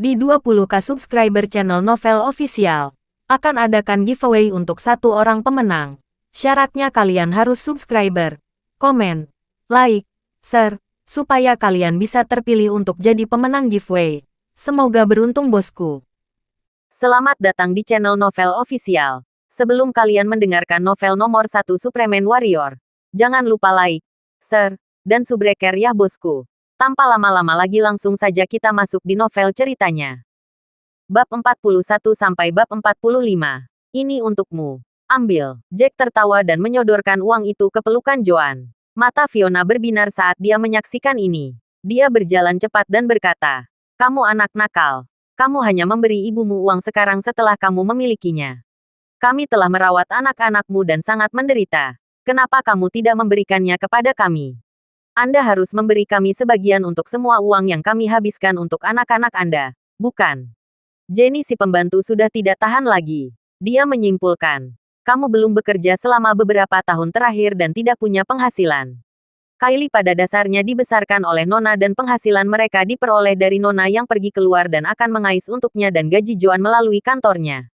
Di 20k subscriber channel Novel Official, akan adakan giveaway untuk satu orang pemenang. Syaratnya kalian harus subscriber, komen, like, share, supaya kalian bisa terpilih untuk jadi pemenang giveaway. Semoga beruntung bosku. Selamat datang di channel Novel Official. Sebelum kalian mendengarkan novel nomor 1 Superman Warrior, jangan lupa like, share, dan subrek ya bosku. Tanpa lama-lama lagi langsung saja kita masuk di novel ceritanya. Bab 41 sampai bab 45. Ini untukmu. Ambil. Jack tertawa dan menyodorkan uang itu ke pelukan Joan. Mata Fiona berbinar saat dia menyaksikan ini. Dia berjalan cepat dan berkata, "Kamu anak nakal. Kamu hanya memberi ibumu uang sekarang setelah kamu memilikinya. Kami telah merawat anak-anakmu dan sangat menderita. Kenapa kamu tidak memberikannya kepada kami? Anda harus memberi kami sebagian untuk semua uang yang kami habiskan untuk anak-anak Anda, bukan?" Jenny si pembantu sudah tidak tahan lagi. Dia menyimpulkan, "Kamu belum bekerja selama beberapa tahun terakhir dan tidak punya penghasilan." Kylie pada dasarnya dibesarkan oleh Nona dan penghasilan mereka diperoleh dari Nona yang pergi keluar dan akan mengais untuknya dan gaji Joan melalui kantornya.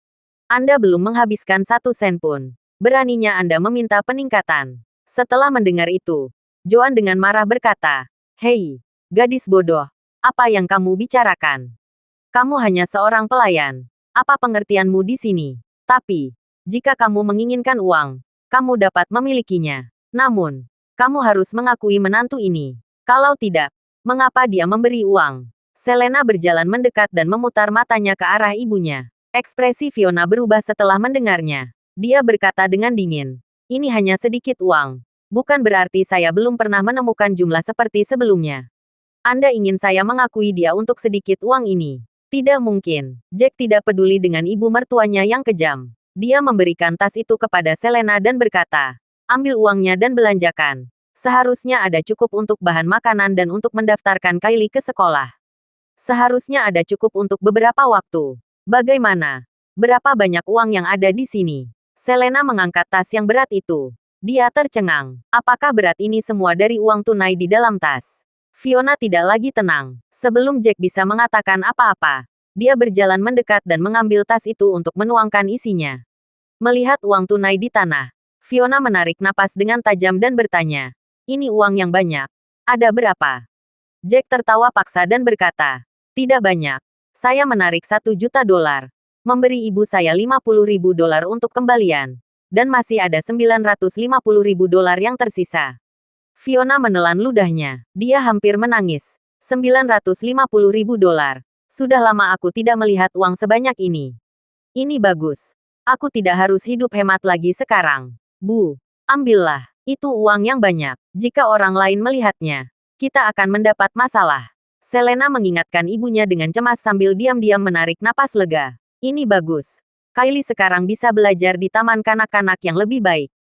Anda belum menghabiskan 1 sen pun. Beraninya Anda meminta peningkatan. Setelah mendengar itu, Joan dengan marah berkata, "Hei, gadis bodoh, apa yang kamu bicarakan? Kamu hanya seorang pelayan. Apa pengertianmu di sini? Tapi, jika kamu menginginkan uang, kamu dapat memilikinya. Namun, kamu harus mengakui menantu ini. Kalau tidak, mengapa dia memberi uang?" Selena berjalan mendekat dan memutar matanya ke arah ibunya. Ekspresi Fiona berubah setelah mendengarnya. Dia berkata dengan dingin, "Ini hanya sedikit uang. Bukan berarti saya belum pernah menemukan jumlah seperti sebelumnya. Anda ingin saya mengakui dia untuk sedikit uang ini? Tidak mungkin." Jack tidak peduli dengan ibu mertuanya yang kejam. Dia memberikan tas itu kepada Selena dan berkata, "Ambil uangnya dan belanjakan. Seharusnya ada cukup untuk bahan makanan dan untuk mendaftarkan Kylie ke sekolah. Seharusnya ada cukup untuk beberapa waktu. Bagaimana? Berapa banyak uang yang ada di sini?" Selena mengangkat tas yang berat itu. Dia tercengang. Apakah berat ini semua dari uang tunai di dalam tas? Fiona tidak lagi tenang. Sebelum Jack bisa mengatakan apa-apa, dia berjalan mendekat dan mengambil tas itu untuk menuangkan isinya. Melihat uang tunai di tanah, Fiona menarik napas dengan tajam dan bertanya, "Ini uang yang banyak. Ada berapa?" Jack tertawa paksa dan berkata, "Tidak banyak. Saya menarik $1 juta. Memberi ibu saya $50.000 untuk kembalian. Dan masih ada $950.000 yang tersisa." Fiona menelan ludahnya. Dia hampir menangis. $950.000. Sudah lama aku tidak melihat uang sebanyak ini. Ini bagus. Aku tidak harus hidup hemat lagi sekarang. Bu, ambillah. Itu uang yang banyak. Jika orang lain melihatnya, kita akan mendapat masalah. Selena mengingatkan ibunya dengan cemas sambil diam-diam menarik napas lega. Ini bagus. Kylie sekarang bisa belajar di taman kanak-kanak yang lebih baik.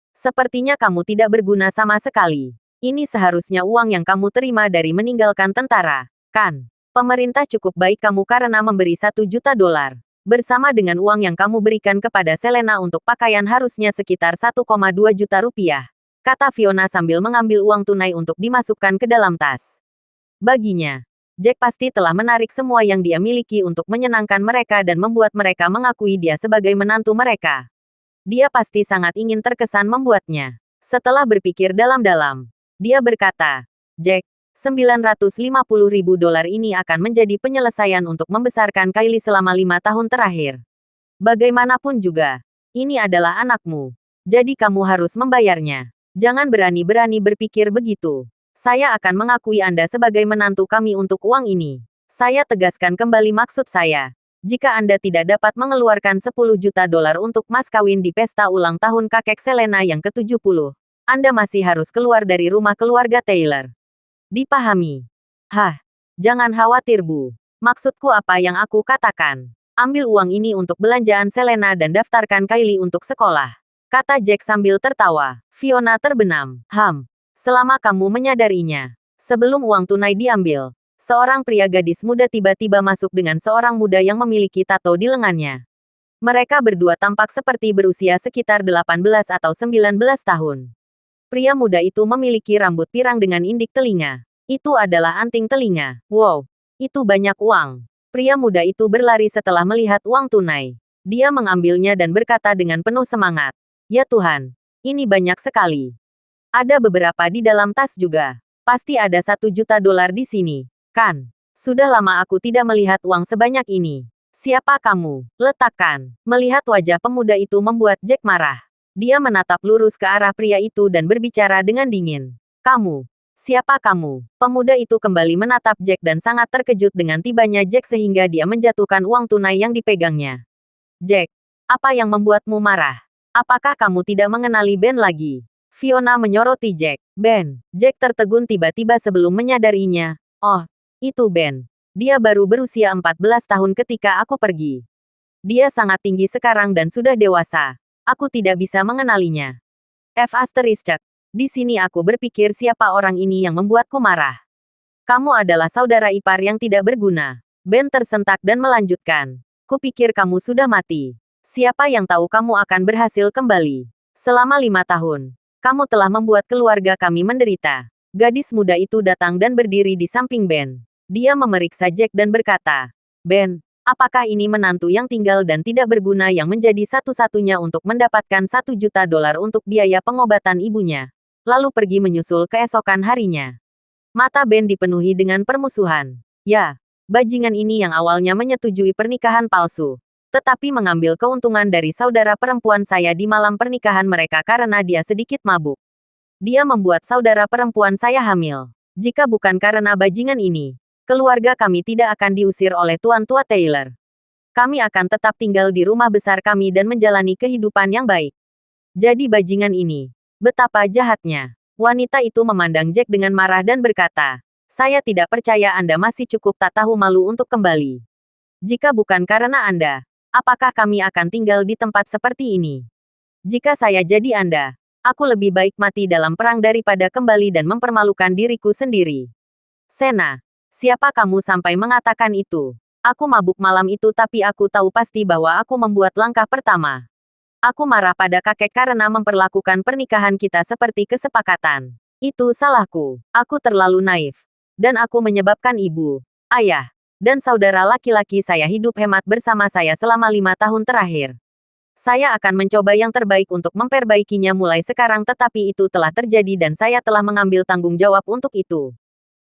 Sepertinya kamu tidak berguna sama sekali. Ini seharusnya uang yang kamu terima dari meninggalkan tentara, kan? Pemerintah cukup baik kamu karena memberi $1 juta. Bersama dengan uang yang kamu berikan kepada Selena untuk pakaian harusnya sekitar $1,2 juta, kata Fiona sambil mengambil uang tunai untuk dimasukkan ke dalam tas. Baginya, Jack pasti telah menarik semua yang dia miliki untuk menyenangkan mereka dan membuat mereka mengakui dia sebagai menantu mereka. Dia pasti sangat ingin terkesan membuatnya. Setelah berpikir dalam-dalam, dia berkata, "Jack, $950.000 ini akan menjadi penyelesaian untuk membesarkan Kylie selama 5 tahun terakhir. Bagaimanapun juga, ini adalah anakmu. Jadi kamu harus membayarnya. Jangan berani-berani berpikir begitu. Saya akan mengakui Anda sebagai menantu kami untuk uang ini. Saya tegaskan kembali maksud saya. Jika Anda tidak dapat mengeluarkan $10 juta untuk mas kawin di pesta ulang tahun kakek Selena yang ke-70, Anda masih harus keluar dari rumah keluarga Taylor. Dipahami?" "Hah, jangan khawatir Bu. Maksudku apa yang aku katakan. Ambil uang ini untuk belanjaan Selena dan daftarkan Kylie untuk sekolah," kata Jack sambil tertawa. Fiona terbenam. Selama kamu menyadarinya. Sebelum uang tunai diambil, seorang pria gadis muda tiba-tiba masuk dengan seorang muda yang memiliki tato di lengannya. Mereka berdua tampak seperti berusia sekitar 18 atau 19 tahun. Pria muda itu memiliki rambut pirang dengan indik telinga. Itu adalah anting telinga. Wow, itu banyak uang. Pria muda itu berlari setelah melihat uang tunai. Dia mengambilnya dan berkata dengan penuh semangat, "Ya Tuhan, ini banyak sekali. Ada beberapa di dalam tas juga. Pasti ada $1 juta di sini, kan? Sudah lama aku tidak melihat uang sebanyak ini. Siapa kamu? Letakkan." Melihat wajah pemuda itu membuat Jack marah. Dia menatap lurus ke arah pria itu dan berbicara dengan dingin. "Kamu? Siapa kamu?" Pemuda itu kembali menatap Jack dan sangat terkejut dengan tibanya Jack sehingga dia menjatuhkan uang tunai yang dipegangnya. "Jack, apa yang membuatmu marah? Apakah kamu tidak mengenali Ben lagi?" Fiona menyoroti Jack. "Ben." Jack tertegun tiba-tiba sebelum menyadarinya. "Oh, itu Ben. Dia baru berusia 14 tahun ketika aku pergi. Dia sangat tinggi sekarang dan sudah dewasa. Aku tidak bisa mengenalinya." Di sini aku berpikir siapa orang ini yang membuatku marah. "Kamu adalah saudara ipar yang tidak berguna." Ben tersentak dan melanjutkan. "Kupikir kamu sudah mati. Siapa yang tahu kamu akan berhasil kembali. Selama 5 tahun, kamu telah membuat keluarga kami menderita." Gadis muda itu datang dan berdiri di samping Ben. Dia memeriksa Jack dan berkata, "Ben, apakah ini menantu yang tinggal dan tidak berguna yang menjadi satu-satunya untuk mendapatkan $1 juta untuk biaya pengobatan ibunya?" Lalu pergi menyusul keesokan harinya. Mata Ben dipenuhi dengan permusuhan. Ya, bajingan ini yang awalnya menyetujui pernikahan palsu, tetapi mengambil keuntungan dari saudara perempuan saya di malam pernikahan mereka karena dia sedikit mabuk. Dia membuat saudara perempuan saya hamil. Jika bukan karena bajingan ini, keluarga kami tidak akan diusir oleh Tuan Tua Taylor. Kami akan tetap tinggal di rumah besar kami dan menjalani kehidupan yang baik. Jadi bajingan ini, betapa jahatnya." Wanita itu memandang Jack dengan marah dan berkata, "Saya tidak percaya Anda masih cukup tak tahu malu untuk kembali. Jika bukan karena Anda, apakah kami akan tinggal di tempat seperti ini? Jika saya jadi Anda, aku lebih baik mati dalam perang daripada kembali dan mempermalukan diriku sendiri." "Sena, siapa kamu sampai mengatakan itu? Aku mabuk malam itu tapi aku tahu pasti bahwa aku membuat langkah pertama. Aku marah pada kakek karena memperlakukan pernikahan kita seperti kesepakatan. Itu salahku. Aku terlalu naif. Dan aku menyebabkan ibu, ayah, dan saudara laki-laki saya hidup hemat bersama saya selama 5 tahun terakhir. Saya akan mencoba yang terbaik untuk memperbaikinya mulai sekarang tetapi itu telah terjadi dan saya telah mengambil tanggung jawab untuk itu.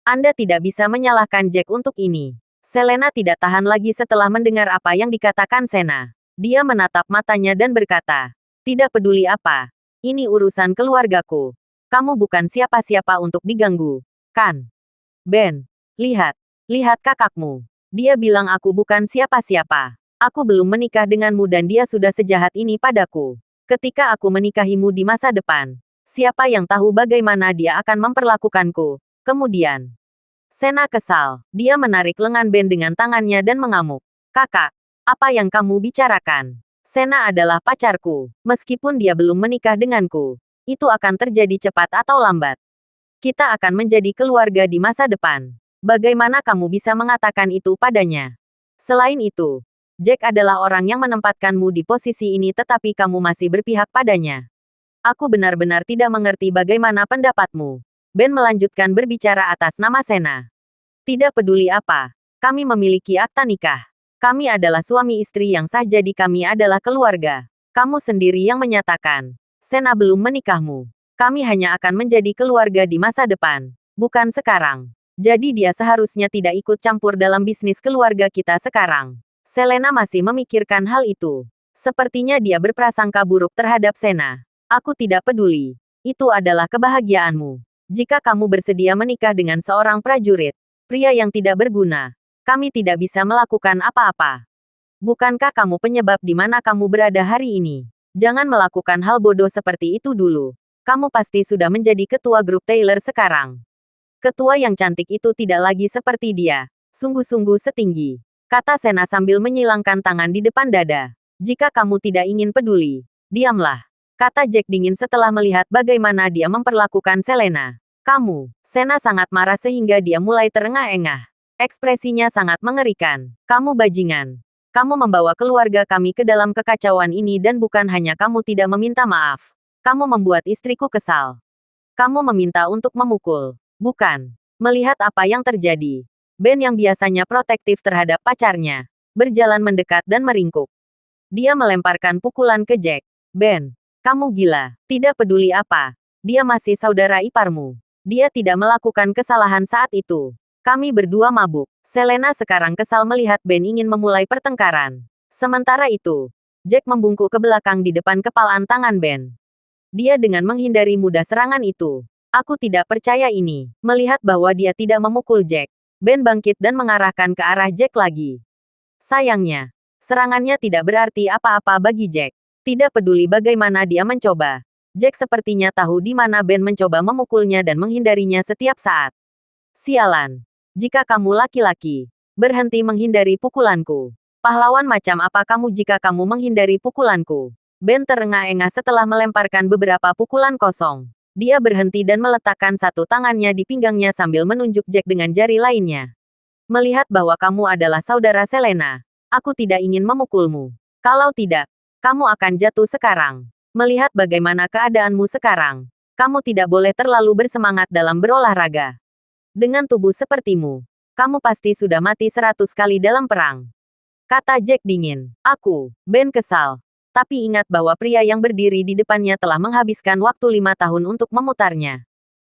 Anda tidak bisa menyalahkan Jack untuk ini." Selena tidak tahan lagi setelah mendengar apa yang dikatakan Sena. Dia menatap matanya dan berkata, "Tidak peduli apa. Ini urusan keluargaku. Kamu bukan siapa-siapa untuk diganggu, kan? Ben, lihat. Lihat kakakmu. Dia bilang aku bukan siapa-siapa. Aku belum menikah denganmu dan dia sudah sejahat ini padaku. Ketika aku menikahimu di masa depan, siapa yang tahu bagaimana dia akan memperlakukanku." Kemudian, Sena kesal. Dia menarik lengan Ben dengan tangannya dan mengamuk. "Kakak, apa yang kamu bicarakan? Sena adalah pacarku. Meskipun dia belum menikah denganku, itu akan terjadi cepat atau lambat. Kita akan menjadi keluarga di masa depan. Bagaimana kamu bisa mengatakan itu padanya? Selain itu, Jack adalah orang yang menempatkanmu di posisi ini tetapi kamu masih berpihak padanya. Aku benar-benar tidak mengerti bagaimana pendapatmu." Ben melanjutkan berbicara atas nama Sena. "Tidak peduli apa, kami memiliki akta nikah. Kami adalah suami istri yang sah jadi kami adalah keluarga. Kamu sendiri yang menyatakan, Sena belum menikahmu. Kami hanya akan menjadi keluarga di masa depan, bukan sekarang. Jadi dia seharusnya tidak ikut campur dalam bisnis keluarga kita sekarang." Selena masih memikirkan hal itu. Sepertinya dia berprasangka buruk terhadap Sena. "Aku tidak peduli. Itu adalah kebahagiaanmu. Jika kamu bersedia menikah dengan seorang prajurit, pria yang tidak berguna, kami tidak bisa melakukan apa-apa. Bukankah kamu penyebab di mana kamu berada hari ini? Jangan melakukan hal bodoh seperti itu dulu. Kamu pasti sudah menjadi ketua grup Taylor sekarang." "Ketua yang cantik itu tidak lagi seperti dia. Sungguh-sungguh setinggi," kata Sena sambil menyilangkan tangan di depan dada. "Jika kamu tidak ingin peduli, diamlah," kata Jack dingin setelah melihat bagaimana dia memperlakukan Selena. "Kamu." Sena sangat marah sehingga dia mulai terengah-engah. Ekspresinya sangat mengerikan. "Kamu bajingan. Kamu membawa keluarga kami ke dalam kekacauan ini dan bukan hanya kamu tidak meminta maaf. Kamu membuat istriku kesal. Kamu meminta untuk memukul. Bukan. Melihat apa yang terjadi, Ben yang biasanya protektif terhadap pacarnya, berjalan mendekat dan meringkuk. Dia melemparkan pukulan ke Jack. Ben, kamu gila. Tidak peduli apa. Dia masih saudara iparmu. Dia tidak melakukan kesalahan saat itu. Kami berdua mabuk. Selena sekarang kesal melihat Ben ingin memulai pertengkaran. Sementara itu, Jack membungkuk ke belakang di depan kepalan tangan Ben. Dia dengan menghindari mudah serangan itu. Aku tidak percaya ini. Melihat bahwa dia tidak memukul Jack, Ben bangkit dan mengarahkan ke arah Jack lagi. Sayangnya, serangannya tidak berarti apa-apa bagi Jack. Tidak peduli bagaimana dia mencoba. Jack sepertinya tahu di mana Ben mencoba memukulnya dan menghindarinya setiap saat. Sialan. Jika kamu laki-laki, berhenti menghindari pukulanku. Pahlawan macam apa kamu jika kamu menghindari pukulanku? Ben terengah-engah setelah melemparkan beberapa pukulan kosong. Dia berhenti dan meletakkan satu tangannya di pinggangnya sambil menunjuk Jack dengan jari lainnya. Melihat bahwa kamu adalah saudara Selena, aku tidak ingin memukulmu. Kalau tidak, kamu akan jatuh sekarang. Melihat bagaimana keadaanmu sekarang, kamu tidak boleh terlalu bersemangat dalam berolahraga. Dengan tubuh sepertimu, kamu pasti sudah mati 100 kali dalam perang. Kata Jack dingin. Ben kesal. Tapi ingat bahwa pria yang berdiri di depannya telah menghabiskan waktu 5 tahun untuk memutarnya.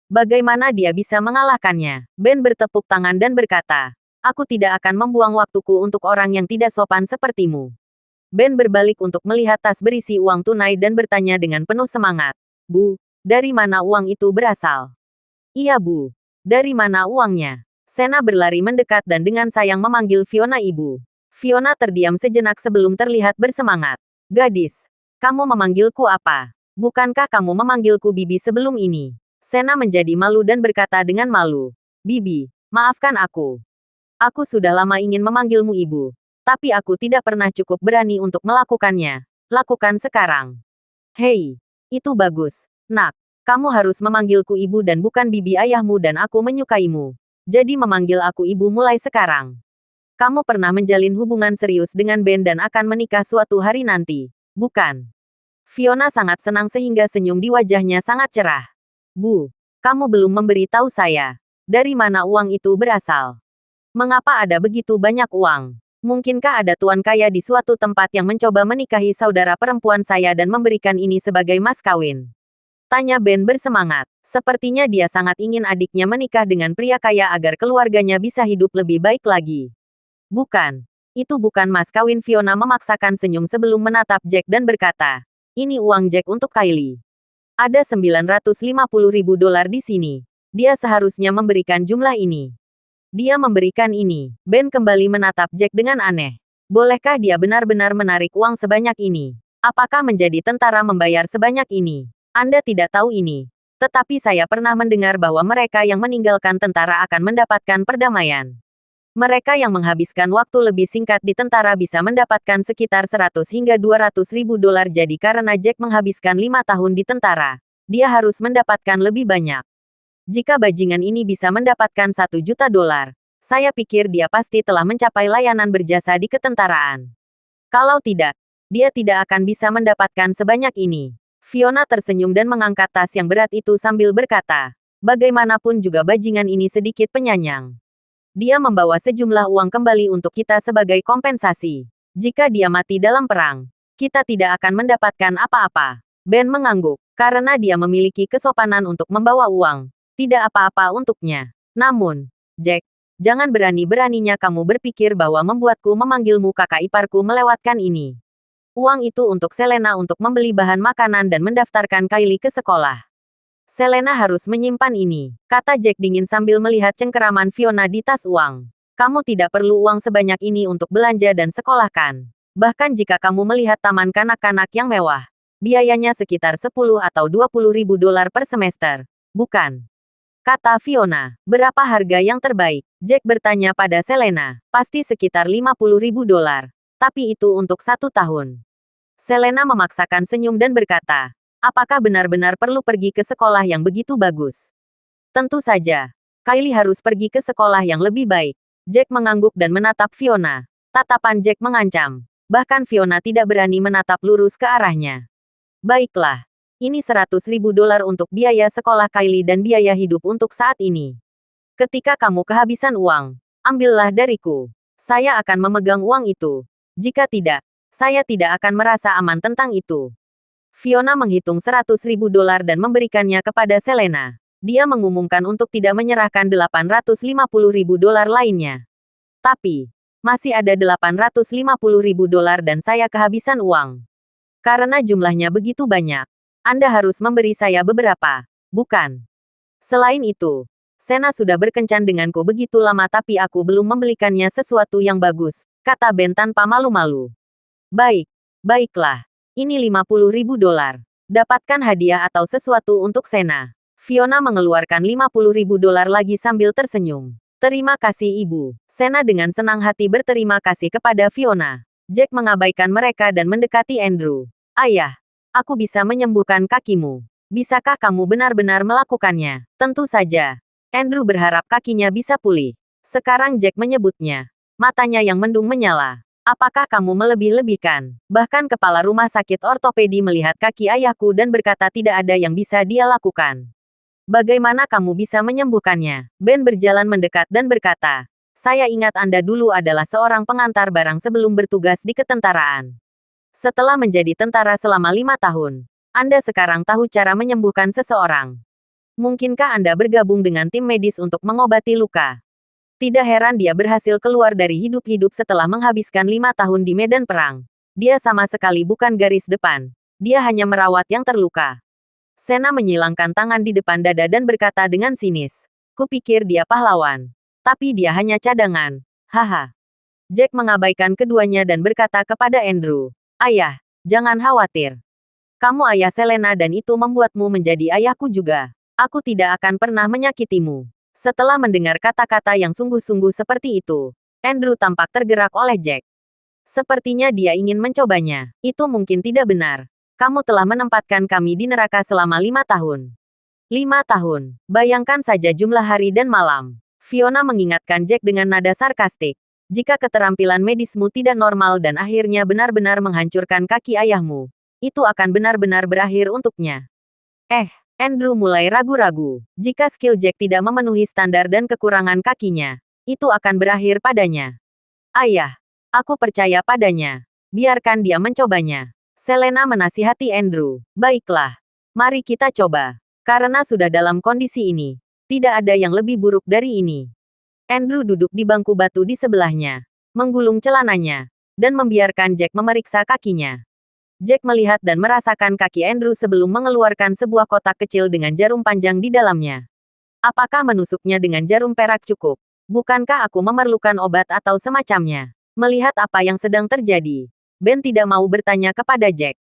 Bagaimana dia bisa mengalahkannya? Ben bertepuk tangan dan berkata, aku tidak akan membuang waktuku untuk orang yang tidak sopan sepertimu. Ben berbalik untuk melihat tas berisi uang tunai dan bertanya dengan penuh semangat. Bu, dari mana uang itu berasal? Iya bu. Dari mana uangnya? Sena berlari mendekat dan dengan sayang memanggil Fiona ibu. Fiona terdiam sejenak sebelum terlihat bersemangat. Gadis, kamu memanggilku apa? Bukankah kamu memanggilku Bibi sebelum ini? Sena menjadi malu dan berkata dengan malu. Bibi, maafkan aku. Aku sudah lama ingin memanggilmu ibu. Tapi aku tidak pernah cukup berani untuk melakukannya. Lakukan sekarang. Hei, itu bagus. Nak, kamu harus memanggilku ibu dan bukan bibi ayahmu dan aku menyukaimu. Jadi memanggil aku ibu mulai sekarang. Kamu pernah menjalin hubungan serius dengan Ben dan akan menikah suatu hari nanti, bukan? Fiona sangat senang sehingga senyum di wajahnya sangat cerah. Bu, kamu belum memberi tahu saya. Dari mana uang itu berasal? Mengapa ada begitu banyak uang? Mungkinkah ada tuan kaya di suatu tempat yang mencoba menikahi saudara perempuan saya dan memberikan ini sebagai mas kawin? Tanya Ben bersemangat. Sepertinya dia sangat ingin adiknya menikah dengan pria kaya agar keluarganya bisa hidup lebih baik lagi. Bukan. Itu bukan mas kawin. Fiona memaksakan senyum sebelum menatap Jack dan berkata, ini uang Jack untuk Kylie. Ada $950.000 di sini. Dia seharusnya memberikan jumlah ini. Dia memberikan ini. Ben kembali menatap Jack dengan aneh. Bolehkah dia benar-benar menarik uang sebanyak ini? Apakah menjadi tentara membayar sebanyak ini? Anda tidak tahu ini. Tetapi saya pernah mendengar bahwa mereka yang meninggalkan tentara akan mendapatkan perdamaian. Mereka yang menghabiskan waktu lebih singkat di tentara bisa mendapatkan sekitar 100 hingga 200 ribu dolar. Jadi karena Jack menghabiskan 5 tahun di tentara, dia harus mendapatkan lebih banyak. Jika bajingan ini bisa mendapatkan 1 juta dolar, saya pikir dia pasti telah mencapai layanan berjasa di ketentaraan. Kalau tidak, dia tidak akan bisa mendapatkan sebanyak ini. Fiona tersenyum dan mengangkat tas yang berat itu sambil berkata, bagaimanapun juga bajingan ini sedikit penyayang. Dia membawa sejumlah uang kembali untuk kita sebagai kompensasi. Jika dia mati dalam perang, kita tidak akan mendapatkan apa-apa. Ben mengangguk, karena dia memiliki kesopanan untuk membawa uang. Tidak apa-apa untuknya. Namun, Jack, jangan berani-beraninya kamu berpikir bahwa membuatku memanggilmu kakak iparku melewatkan ini. Uang itu untuk Selena untuk membeli bahan makanan dan mendaftarkan Kylie ke sekolah. Selena harus menyimpan ini, kata Jack dingin sambil melihat cengkeraman Fiona di tas uang. Kamu tidak perlu uang sebanyak ini untuk belanja dan sekolahkan. Bahkan jika kamu melihat taman kanak-kanak yang mewah, biayanya sekitar 10 atau 20 ribu dolar per semester. Bukan? Kata Fiona. Berapa harga yang terbaik? Jack bertanya pada Selena. Pasti sekitar 50 ribu dolar. Tapi itu untuk 1 tahun. Selena memaksakan senyum dan berkata, apakah benar-benar perlu pergi ke sekolah yang begitu bagus? Tentu saja. Kylie harus pergi ke sekolah yang lebih baik. Jack mengangguk dan menatap Fiona. Tatapan Jack mengancam. Bahkan Fiona tidak berani menatap lurus ke arahnya. Baiklah. Ini 100 ribu dolar untuk biaya sekolah Kylie dan biaya hidup untuk saat ini. Ketika kamu kehabisan uang, Ambillah dariku. Saya akan memegang uang itu. Jika tidak, saya tidak akan merasa aman tentang itu. Fiona menghitung $100.000 dan memberikannya kepada Selena. Dia mengumumkan untuk tidak menyerahkan $850.000 lainnya. Tapi, masih ada $850.000 dan saya kehabisan uang. Karena jumlahnya begitu banyak, Anda harus memberi saya beberapa, bukan? Selain itu, Sena sudah berkencan denganku begitu lama tapi aku belum membelikannya sesuatu yang bagus, kata Ben tanpa malu-malu. Baik, baiklah. Ini $50.000. Dapatkan hadiah atau sesuatu untuk Sena. Fiona mengeluarkan $50.000 lagi sambil tersenyum. Terima kasih ibu. Sena dengan senang hati berterima kasih kepada Fiona. Jack mengabaikan mereka dan mendekati Andrew. Ayah, aku bisa menyembuhkan kakimu. Bisakah kamu benar-benar melakukannya? Tentu saja. Andrew berharap kakinya bisa pulih. Sekarang Jack menyebutnya. Matanya yang mendung menyala. Apakah kamu melebih-lebihkan? Bahkan kepala rumah sakit ortopedi melihat kaki ayahku dan berkata tidak ada yang bisa dia lakukan. Bagaimana kamu bisa menyembuhkannya? Ben berjalan mendekat dan berkata, saya ingat Anda dulu adalah seorang pengantar barang sebelum bertugas di ketentaraan. Setelah menjadi tentara selama 5 tahun, Anda sekarang tahu cara menyembuhkan seseorang. Mungkinkah Anda bergabung dengan tim medis untuk mengobati luka? Tidak heran dia berhasil keluar dari hidup-hidup setelah menghabiskan 5 tahun di medan perang. Dia sama sekali bukan garis depan. Dia hanya merawat yang terluka. Sena menyilangkan tangan di depan dada dan berkata dengan sinis. Kupikir dia pahlawan. Tapi dia hanya cadangan. Haha. Jack mengabaikan keduanya dan berkata kepada Andrew. Ayah, jangan khawatir. Kamu ayah Selena dan itu membuatmu menjadi ayahku juga. Aku tidak akan pernah menyakitimu. Setelah mendengar kata-kata yang sungguh-sungguh seperti itu, Andrew tampak tergerak oleh Jack. Sepertinya dia ingin mencobanya. Itu mungkin tidak benar. Kamu telah menempatkan kami di neraka selama 5 tahun. 5 tahun. Bayangkan saja jumlah hari dan malam. Fiona mengingatkan Jack dengan nada sarkastik. Jika keterampilan medismu tidak normal dan akhirnya benar-benar menghancurkan kaki ayahmu, itu akan benar-benar berakhir untuknya. Andrew mulai ragu-ragu. Jika skill Jack tidak memenuhi standar dan kekurangan kakinya, itu akan berakhir padanya. Ayah, aku percaya padanya. Biarkan dia mencobanya. Selena menasihati Andrew. Baiklah. Mari kita coba. Karena sudah dalam kondisi ini, tidak ada yang lebih buruk dari ini. Andrew duduk di bangku batu di sebelahnya, menggulung celananya, dan membiarkan Jack memeriksa kakinya. Jack melihat dan merasakan kaki Andrew sebelum mengeluarkan sebuah kotak kecil dengan jarum panjang di dalamnya. Apakah menusuknya dengan jarum perak cukup? Bukankah aku memerlukan obat atau semacamnya? Melihat apa yang sedang terjadi, Ben tidak mau bertanya kepada Jack.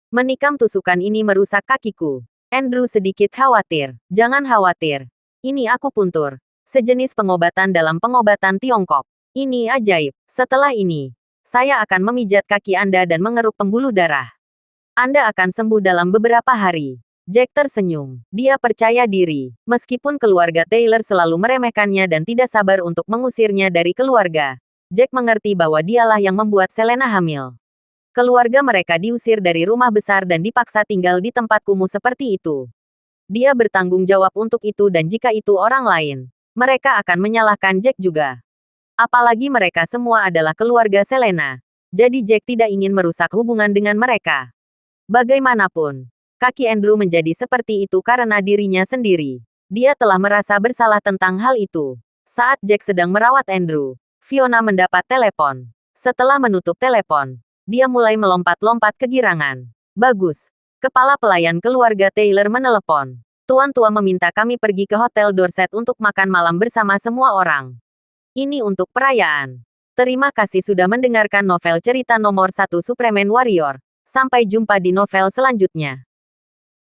Menikam tusukan ini merusak kakiku. Andrew sedikit khawatir. Jangan khawatir. Ini aku puntur. Sejenis pengobatan dalam pengobatan Tiongkok. Ini ajaib. Setelah ini, saya akan memijat kaki Anda dan mengeruk pembuluh darah. Anda akan sembuh dalam beberapa hari. Jack tersenyum. Dia percaya diri. Meskipun keluarga Taylor selalu meremehkannya dan tidak sabar untuk mengusirnya dari keluarga, Jack mengerti bahwa dialah yang membuat Selena hamil. Keluarga mereka diusir dari rumah besar dan dipaksa tinggal di tempat kumuh seperti itu. Dia bertanggung jawab untuk itu dan jika itu orang lain, mereka akan menyalahkan Jack juga. Apalagi mereka semua adalah keluarga Selena. Jadi Jack tidak ingin merusak hubungan dengan mereka. Bagaimanapun, kaki Andrew menjadi seperti itu karena dirinya sendiri. Dia telah merasa bersalah tentang hal itu. Saat Jack sedang merawat Andrew, Fiona mendapat telepon. Setelah menutup telepon, dia mulai melompat-lompat kegirangan. Bagus. Kepala pelayan keluarga Taylor menelepon. Tuan-tua meminta kami pergi ke Hotel Dorset untuk makan malam bersama semua orang. Ini untuk perayaan. Terima kasih sudah mendengarkan novel cerita nomor 1 Superman Warrior. Sampai jumpa di novel selanjutnya.